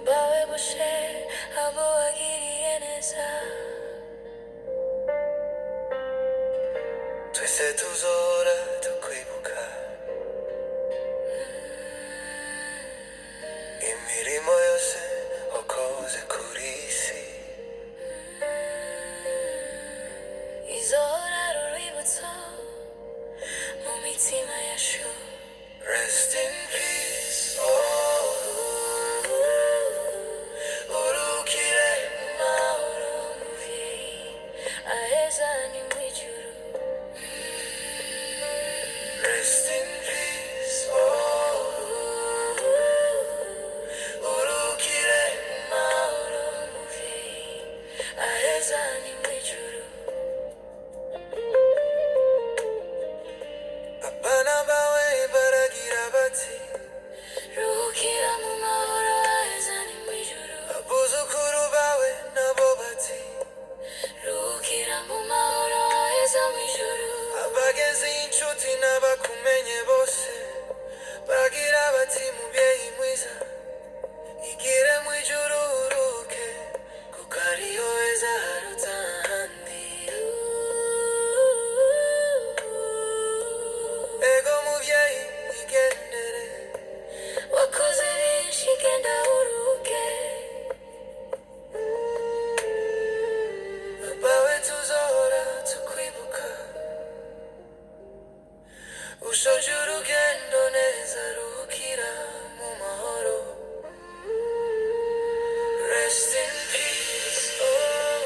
bawe bushe abo wagiriye neza twese tuzora tukwibuka imirimo yose wakoze kuri isi izora ruributso mu mitima yacu. Rest in peace, oh, urukire mu mahoro muvyeyi aheza ni mwijuru. Rest in peace, oh, urukire mu mahoro muvyeyi aheza ni mwijuru. Abana bawe baragira bati ruhukira mu mahoro aheza ni mwijuru. Abuzukuru bawe nabo bati ruhukira mu mahoro aheza mwijuru. Abagenzi inshuti n'abakumenye bose bagira bati muvyeyi mwiza igire mwijuru uruke kuko ariho heza haruta ahandi. Ego muvyeyi igendere wakoze byinshi genda uruke abawe tuzahora tukwibuka ushoje urugendo neza ruhukira mu mahoro. Rest in peace, oh,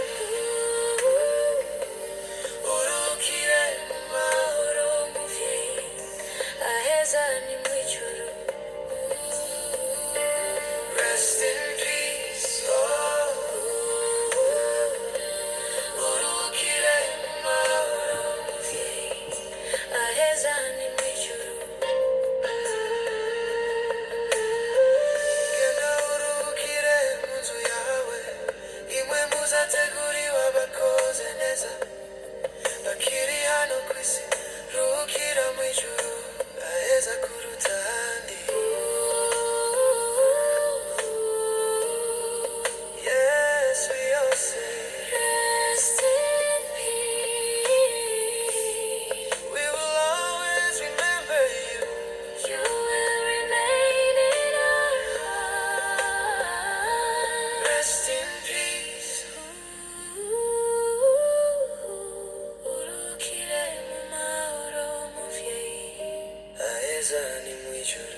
urukire mu mahoro muvyeyi aheza ni mwijuru. Rest in peace, oh, urukire mu mahoro muvyeyi aheza ni mwijuru. Genda urukire mu nzu yawe imwe muzateguriwe abakoze neza bakiri hano kwisi ruhukira mwijuru aheza kuruta ahandi. Yes, we all say rest in peace. We will always remember you. You will remain in our hearts. Rest in peace. Urukire mu mahoro muvyeyi aheza ni mwijuru.